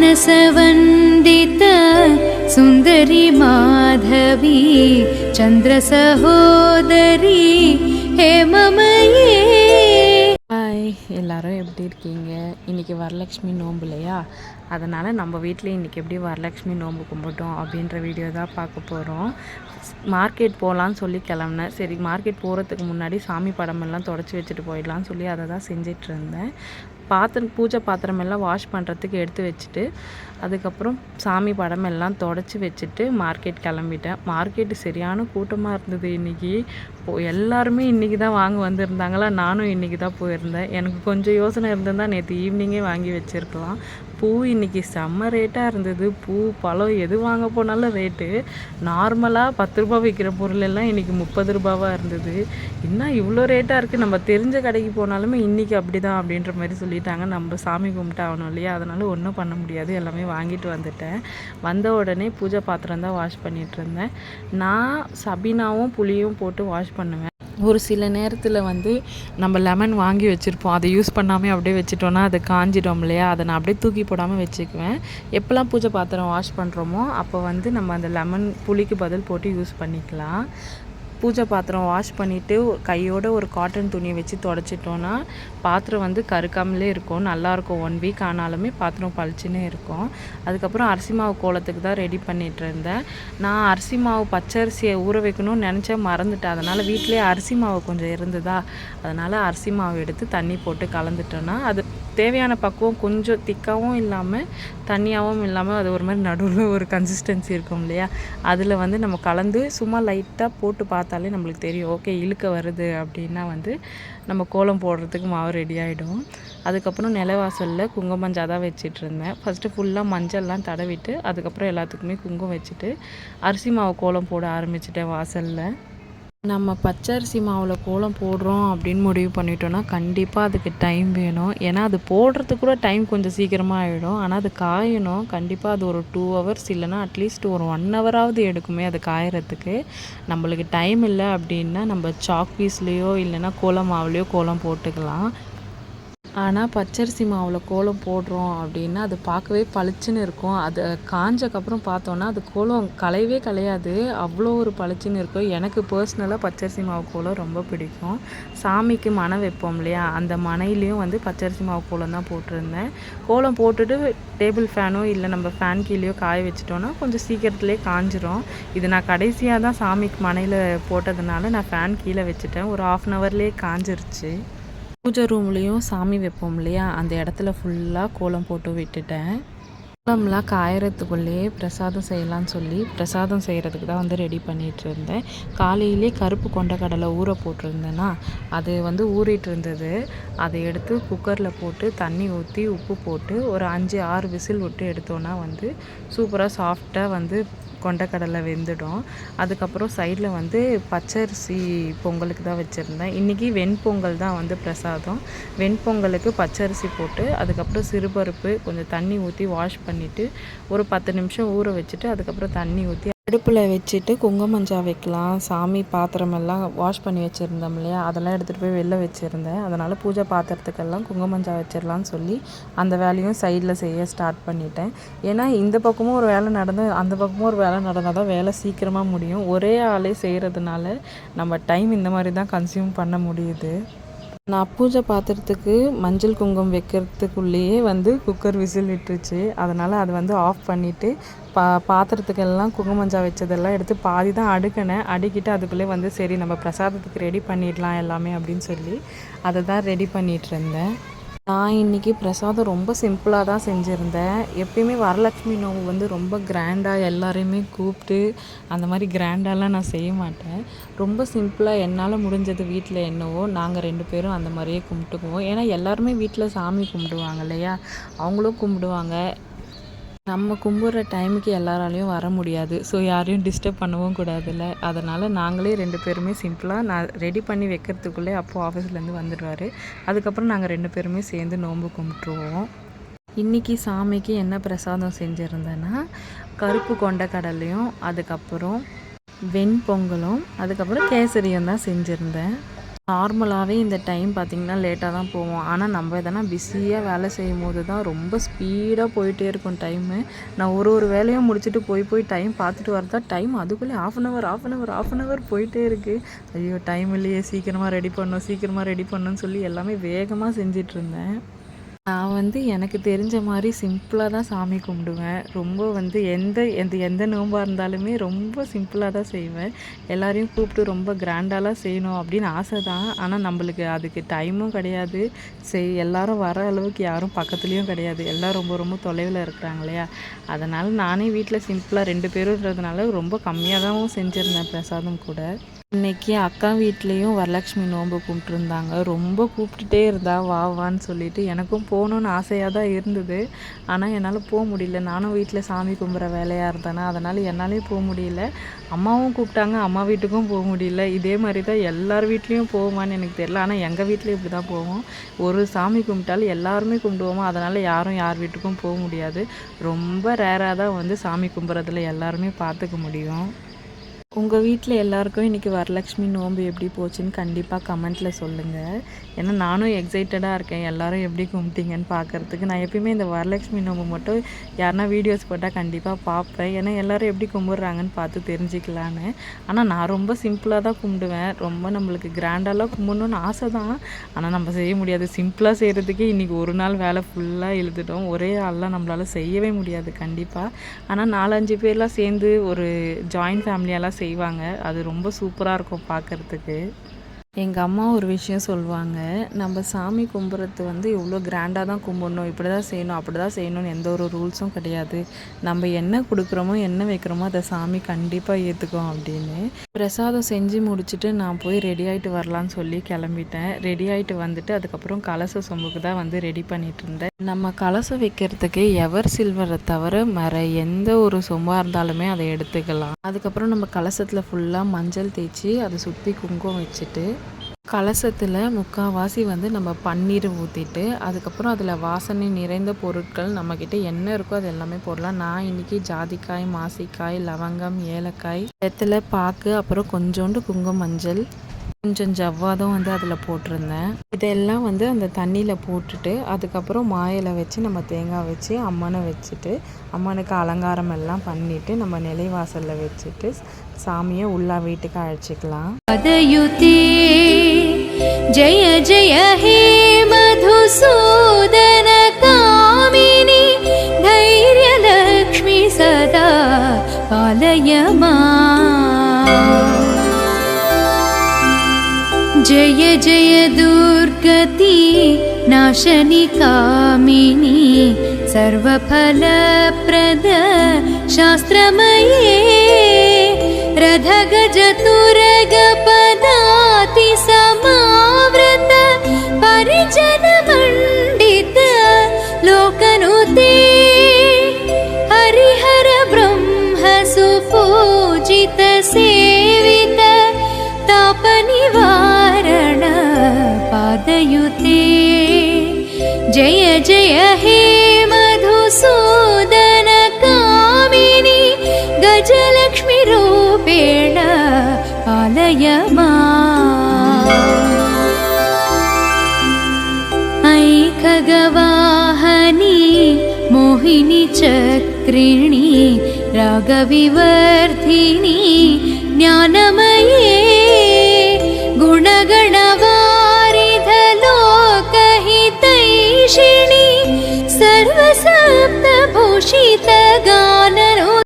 मानसवन्दित सुन्दरी Madhavi चन्द्रसहोदरी हेममये. Hi, எல்லோரும் எப்படி இருக்கீங்க? இன்றைக்கி வரலக்ஷ்மி நோன்பு இல்லையா? அதனால் நம்ம வீட்டில் இன்றைக்கி எப்படி வரலக்ஷ்மி நோன்பு கும்பிட்டோம் அப்படின்ற வீடியோ தான் பார்க்க போகிறோம். மார்க்கெட் போகலான்னு சொல்லி கிளம்புனேன். சரி, மார்க்கெட் போகிறதுக்கு முன்னாடி சாமி படமெல்லாம் தொடச்சி வச்சுட்டு போயிடலான்னு சொல்லி அதை தான் செஞ்சிட்ருந்தேன். பூஜை பாத்திரமெல்லாம் வாஷ் பண்ணுறதுக்கு எடுத்து வச்சுட்டு அதுக்கப்புறம் சாமி படமெல்லாம் தொடச்சி வச்சுட்டு மார்க்கெட் கிளம்பிட்டேன். மார்க்கெட்டு சரியான கூட்டமாக இருந்தது இன்றைக்கி. எல்லாருமே இன்றைக்கி தான் வாங்க வந்திருந்தாங்களா, நானும் இன்றைக்கி தான் போயிருந்தேன். எனக்கு கொஞ்சம் யோசனை இருந்திருந்தால் நேற்று ஈவினிங்கே வாங்கி வச்சுருக்கலாம். பூ இன்றைக்கி செம்ம ரேட்டாக இருந்தது. பூ பழம் எது வாங்க போனாலும் ரேட்டு. நார்மலாக 10 ரூபா விற்கிற பொருள் எல்லாம் இன்றைக்கி 30 ரூபாவாக இருந்தது. இன்னும் இவ்வளோ ரேட்டாக இருக்குது, நம்ம தெரிஞ்ச கடைக்கு போனாலுமே இன்றைக்கி அப்படி தான் அப்படின்ற மாதிரி சொல்லிட்டாங்க. நம்ம சாமி கும்பிட்டு ஆகணும் இல்லையா? அதனால் ஒன்றும் பண்ண முடியாது. எல்லாமே வாங்கிட்டு வந்துட்டேன். வந்த உடனே பூஜை பாத்திரம் தான் வாஷ் பண்ணிகிட்டு இருந்தேன். நான் சபீனாவும் புளியும் போட்டு வாஷ் பண்ணுவேன். ஒரு சில நேரத்தில் நம்ம லெமன் வாங்கி வச்சுருப்போம், அதை யூஸ் பண்ணாமல் அப்படியே வச்சுட்டோன்னா அது காஞ்சிடும் இல்லையா? அதை நான் அப்படியே தூக்கி போடாமல் வச்சுக்குவேன். எப்போல்லாம் பூஜை பாத்திரம் வாஷ் பண்ணுறோமோ அப்போ நம்ம அந்த லெமன் புளிக்கு பதில் போட்டு யூஸ் பண்ணிக்கலாம். பூஜை பாத்திரம் வாஷ் பண்ணிவிட்டு கையோட ஒரு காட்டன் துணியை வச்சு தொடச்சிட்டோன்னா பாத்திரம் கருக்காமலே இருக்கும், நல்லாயிருக்கும். 1 வீக் ஆனாலுமே பாத்திரம் பளிச்சுன்னு இருக்கும். அதுக்கப்புறம் அரிசி மாவு கோலத்துக்கு தான் ரெடி பண்ணிகிட்டு இருந்தேன். நான் அரிசி மாவு பச்சரிசியை ஊற வைக்கணும்னு நினச்சேன், மறந்துட்டேன். அதனால் வீட்டிலே அரிசி மாவு கொஞ்சம் இருந்ததா, அதனால் அரிசி மாவு எடுத்து தண்ணி போட்டு கலந்துட்டோன்னா அது தேவையான பக்குவம் கொஞ்சம் திக்காகவும் இல்லாமல் தண்ணியாகவும் இல்லாமல் அது ஒரு மாதிரி நடுவில் ஒரு கன்சிஸ்டன்சி இருக்கும் இல்லையா? அதில் நம்ம கலந்து சும்மா லைட்டாக போட்டு பார்த்தாலே நம்மளுக்கு தெரியும், ஓகே இழுக்க வருது அப்படின்னா நம்ம கோலம் போடுறதுக்கு மாவு ரெடி ஆகிடும். அதுக்கப்புறம் நிலவாசலில் குங்குமஞ்சா தான் வச்சிட்டு இருந்தேன். ஃபஸ்ட்டு ஃபுல்லாக மஞ்சள்லாம் தடவிட்டு அதுக்கப்புறம் எல்லாத்துக்குமே குங்குமம் வச்சுட்டு அரிசி மாவு கோலம் போட ஆரம்பிச்சிட்டேன் வாசலில். நம்ம பச்சரிசி மாவில் கோலம் போடுறோம் அப்படின்னு முடிவு பண்ணிட்டோன்னா கண்டிப்பாக அதுக்கு டைம் வேணும். ஏன்னா அது போடுறதுக்கு கூட டைம் கொஞ்சம் சீக்கிரமாக ஆகிடும். ஆனால் அது காயணும். கண்டிப்பாக அது ஒரு 2 ஹவர்ஸ் இல்லைனா அட்லீஸ்ட் ஒரு 1 ஹவராவது எடுக்குமே அது காயறதுக்கு. நம்மளுக்கு டைம் இல்லை அப்படின்னா நம்ம சாக் பீஸ்லேயோ இல்லைனா கோலம் மாவுலேயோ கோலம் போட்டுக்கலாம். ஆனால் பச்சரிசி மாவில் கோலம் போடுறோம் அப்படின்னா அது பார்க்கவே பளிச்சுன்னு இருக்கும். அது காஞ்சக்கப்புறம் பார்த்தோன்னா அது கோலம் கலையவே கலையாது, அவ்வளோ ஒரு பளிச்சுன்னு இருக்கும். எனக்கு பர்சனலாக பச்சரிசி மாவு கோலம் ரொம்ப பிடிக்கும். சாமிக்கு மணை வைப்போம் இல்லையா, அந்த மனையிலையும் பச்சரிசி மாவு கோலம் தான் போட்டிருந்தேன். கோலம் போட்டுட்டு டேபிள் ஃபேனோ இல்லை நம்ம ஃபேன் கீழேயோ காய வச்சிட்டோன்னா கொஞ்சம் சீக்கிரத்துலேயே காஞ்சிரும். இது நான் கடைசியாக தான் சாமிக்கு மனையில் போட்டதுனால நான் ஃபேன் கீழே வச்சுட்டேன். ஒரு 1/2 ஹவர்லேயே காஞ்சிருச்சு. பூஜை ரூம்லேயும் சாமி வைப்போம் இல்லையா, அந்த இடத்துல ஃபுல்லாக கோலம் போட்டு விட்டுட்டேன். கோலம்லாம் காயறதுக்குள்ளேயே பிரசாதம் செய்யலான்னு சொல்லி பிரசாதம் செய்கிறதுக்கு தான் ரெடி பண்ணிகிட்டு இருந்தேன். காலையிலே கருப்பு கொண்டக்கடலை ஊற போட்டிருந்தேன்னா அது ஊறிட்டு இருந்தது. அதை எடுத்து குக்கரில் போட்டு தண்ணி ஊற்றி உப்பு போட்டு ஒரு 5-6 விசில் விட்டு எடுத்தோன்னா சூப்பராக சாஃப்டாக கொண்டக்கடலை வெந்துடும். அதுக்கப்புறம் சைடில் பச்சரிசி பொங்கலுக்கு தான் வச்சுருந்தேன். இன்றைக்கி வெண்பொங்கல் தான் பிரசாதம். வெண்பொங்கலுக்கு பச்சரிசி போட்டு அதுக்கப்புறம் சிறுபருப்பு கொஞ்சம் தண்ணி ஊற்றி வாஷ் பண்ணிவிட்டு ஒரு 10 நிமிஷம் ஊற வச்சுட்டு அதுக்கப்புறம் தண்ணி ஊற்றி அடுப்பில் வச்சுட்டு குங்குமஞ்சா வைக்கலாம். சாமி பாத்திரமெல்லாம் வாஷ் பண்ணி வச்சுருந்தோம் இல்லையா, அதெல்லாம் எடுத்துகிட்டு போய் வெளில வச்சுருந்தேன். அதனால் பூஜை பாத்திரத்துக்கெல்லாம் குங்குமஞ்சா வச்சிடலான்னு சொல்லி அந்த வேலையும் சைடில் செய்ய ஸ்டார்ட் பண்ணிட்டேன். ஏன்னா இந்த பக்கமும் ஒரு வேலை நடந்து அந்த பக்கமும் ஒரு வேலை நடந்தால் தான் வேலை சீக்கிரமாக முடியும். ஒரே ஆளே செய்கிறதுனால நம்ம டைம் இந்த மாதிரி தான் கன்சியூம் பண்ண முடியுது. நான் பூஜை பாத்திரத்துக்கு மஞ்சள் குங்குமம் வைக்கிறதுக்குள்ளேயே குக்கர் விசில் விட்டுருச்சு. அதனால் அது ஆஃப் பண்ணிவிட்டு பாத்திரத்துக்கெல்லாம் குங்குமஞ்சா வச்சதெல்லாம் எடுத்து பாதி தான் அடுக்கினேன். அடுக்கிட்டு அதுக்குள்ளே சரி நம்ம பிரசாதத்துக்கு ரெடி பண்ணிடலாம் எல்லாமே அப்படின்னு சொல்லி அதை தான் ரெடி பண்ணிகிட்டு இருந்தேன். நான் இன்றைக்கி பிரசாதம் ரொம்ப சிம்பிளாக தான் செஞ்சுருந்தேன். எப்பயுமே வரலட்சுமி நோன்பு ரொம்ப கிராண்டாக எல்லாரையுமே கூப்பிட்டு அந்த மாதிரி கிராண்டாலாம் நான் செய்ய மாட்டேன். ரொம்ப சிம்பிளாக என்னால் முடிஞ்சது வீட்டில் என்னவோ நாங்கள் 2 பேரும் அந்த மாதிரியே கும்பிட்டுக்குவோம். ஏன்னா எல்லாருமே வீட்டில் சாமி கும்பிடுவாங்க இல்லையா, அவங்களும் கும்பிடுவாங்க. நம்ம கும்பிட்ற டைமுக்கு எல்லாராலையும் வர முடியாது. ஸோ யாரையும் டிஸ்டர்ப் பண்ணவும் கூடாதுல்ல. அதனால் நாங்களே 2 பேருமே சிம்பிளாக நான் ரெடி பண்ணி வைக்கிறதுக்குள்ளே அப்போது ஆஃபீஸ்லேருந்து வந்துடுவார். அதுக்கப்புறம் நாங்கள் 2 பேருமே சேர்ந்து நோன்பு கும்பிட்ருவோம். இன்றைக்கி சாமிக்கு என்ன பிரசாதம் செஞ்சுருந்தேன்னா கருப்பு கொண்டக்கடலையும் அதுக்கப்புறம் வெண்பொங்கலும் அதுக்கப்புறம் கேசரியும் தான் செஞ்சுருந்தேன். நார்மலாகவே இந்த டைம் பார்த்திங்கன்னா லேட்டாக தான் போவோம். ஆனால் நம்ம எதனா பிஸியாக வேலை செய்யும் போது தான் ரொம்ப ஸ்பீடாக போயிட்டே இருக்கும் டைமு. நான் ஒரு வேலையும் முடிச்சுட்டு போய் டைம் பார்த்துட்டு வரதா டைம் அதுக்குள்ளே ஆஃப் அன் ஹவர் போயிட்டே இருக்குது. ஐயோ டைம் இல்லையே, சீக்கிரமாக ரெடி பண்ணணும்னு சொல்லி எல்லாமே வேகமாக செஞ்சிட்ருந்தேன். நான் எனக்கு தெரிஞ்ச மாதிரி சிம்பிளாக தான் சாமி கும்பிடுவேன். ரொம்ப எந்த நோம்பாக இருந்தாலுமே ரொம்ப சிம்பிளாக தான் செய்வேன். எல்லாரையும் கூப்பிட்டு ரொம்ப கிராண்டாலாம் செய்யணும் அப்படின்னு ஆசை தான். ஆனால் நம்மளுக்கு அதுக்கு டைமும் கிடையாது. எல்லாரும் வர அளவுக்கு யாரும் பக்கத்துலேயும் கிடையாது. எல்லாம் ரொம்ப தொலைவில் இருக்கிறாங்க இல்லையா. அதனால் நானே வீட்டில் சிம்பிளாக 2 பேருன்றதுனால ரொம்ப கம்மியாக தான் செஞ்சுருந்தேன் பிரசாதம் கூட. இன்றைக்கி அக்கா வீட்லேயும் வரலட்சுமி நோன்பு கும்பிட்டுருந்தாங்க. ரொம்ப கூப்பிட்டுட்டே இருந்தா வான்னு சொல்லிட்டு எனக்கும் போகணுன்னு ஆசையாக தான் இருந்தது. ஆனால் என்னால் போக முடியல. நானும் வீட்டில் சாமி கும்பிட்ற வேலையாக இருந்தேன்னா அதனால் என்னாலேயும் போக முடியல. அம்மாவும் கூப்பிட்டாங்க, அம்மா வீட்டுக்கும் போக முடியல. இதே மாதிரி தான் எல்லார் வீட்லேயும் போவோமான்னு எனக்கு தெரியல. ஆனால் எங்கள் வீட்டில் இப்படி தான் போவோம். ஒரு சாமி கும்பிட்டாலும் எல்லாருமே கும்பிடுவோமா, அதனால் யாரும் யார் வீட்டுக்கும் போக முடியாது. ரொம்ப ரேராக தான் சாமி கும்பிட்றதுல எல்லாருமே பார்த்துக்க முடியும். உங்கள் வீட்டில் எல்லாருக்கும் இன்றைக்கி வரலட்சுமி நோன்பு எப்படி போச்சுன்னு கண்டிப்பாக கமெண்ட்டில் சொல்லுங்கள். ஏன்னா நானும் எக்ஸைட்டடாக இருக்கேன் எல்லோரும் எப்படி கும்பிட்டீங்கன்னு பார்க்குறதுக்கு. நான் எப்பயுமே இந்த வரலட்சுமி நோன்பு மட்டும் யாருனா வீடியோஸ் போட்டால் கண்டிப்பாக பார்ப்பேன். ஏன்னா எல்லோரும் எப்படி கும்பிட்றாங்கன்னு பார்த்து தெரிஞ்சுக்கலான்னு. ஆனால் நான் ரொம்ப சிம்பிளாக தான் கும்பிடுவேன். ரொம்ப நம்மளுக்கு கிராண்டாலாம் கும்பிடணுன்னு ஆசை தான். ஆனால் நம்ம செய்ய முடியாது. சிம்பிளாக செய்கிறதுக்கே இன்றைக்கி ஒரு நாள் வேலை ஃபுல்லாக இழுத்துட்டோம். ஒரே ஆள்லாம் நம்மளால் செய்யவே முடியாது கண்டிப்பாக. ஆனால் 4-5 பேர்லாம் சேர்ந்து ஒரு ஜாயின்ட் ஃபேமிலியெல்லாம் செய்வாங்க. அது ரொம்ப சூப்பராக இருக்கும் பார்க்குறதுக்கு. எங்கள் அம்மா ஒரு விஷயம் சொல்லுவாங்க, நம்ம சாமி கும்பிட்றது எவ்வளோ கிராண்டாக தான் கும்பிடணும், இப்படி தான் செய்யணும் அப்படி தான் செய்யணும்னு எந்த ஒரு ரூல்ஸும் கிடையாது. நம்ம என்ன கொடுக்குறோமோ என்ன வைக்கிறோமோ அதை சாமி கண்டிப்பாக ஏற்றுக்கும் அப்படின்னு. பிரசாதம் செஞ்சு முடிச்சுட்டு நான் போய் ரெடி ஆகிட்டு வரலான்னு சொல்லி கிளம்பிட்டேன். ரெடி ஆகிட்டு வந்துட்டு அதுக்கப்புறம் கலச சொம்புக்கு தான் ரெடி பண்ணிகிட்டு இருந்தேன். நம்ம கலசம் வைக்கிறதுக்கு எவர் சில்வரை தவிர எந்த ஒரு சொம்பாக இருந்தாலுமே அதை எடுத்துக்கலாம். அதுக்கப்புறம் நம்ம கலசத்தில் ஃபுல்லாக மஞ்சள் தேய்ச்சி அதை சுற்றி குங்குமம் வச்சுட்டு கலசத்தில் முக்கால்வாசி நம்ம பன்னீர் ஊற்றிட்டு அதுக்கப்புறம் அதில் வாசனை நிறைந்த பொருட்கள் நம்மக்கிட்ட என்ன இருக்கோ அது எல்லாமே போடலாம். நான் இன்றைக்கி ஜாதிக்காய், மாசிக்காய், லவங்கம், ஏலக்காய், வெத்தலை பாக்கு, அப்புறம் கொஞ்சோண்டு குங்கும மஞ்சள், கொஞ்சம் ஜவ்வாதும் அதில் போட்டிருந்தேன். இதெல்லாம் அந்த தண்ணியில் போட்டுட்டு அதுக்கப்புறம் மாயில வச்சு நம்ம தேங்காய் வச்சு அம்மனை வச்சுட்டு அம்மனுக்கு அலங்காரம் எல்லாம் பண்ணிவிட்டு நம்ம நிலைவாசலில் வச்சுட்டு சாமியை உள்ளா வீட்டுக்கு அழைச்சிக்கலாம். जय जय हे मधुसूदन कामिनी धैर्यलक्ष्मी सदा पालय माम्। जय जय दुर्गति नाशनि कामिनी सर्वफलप्रद शास्त्रमये रथगजतुरगपदाति समावृत परिजनमण्डित लोकनुते हरिहर ब्रह्म सुपूजित सेवित तापनिवारण पादयुते। जय जय हे मधुसूदन कामिनी गजलक्ष्मी रूपेण पालय माम्। ऐकगवाहनी मोहिनी चक्रिणी रागविवर्धिनी ज्ञानमये गुणगणवारिधलोकहितैषिणी सर्वसप्तभूषितगा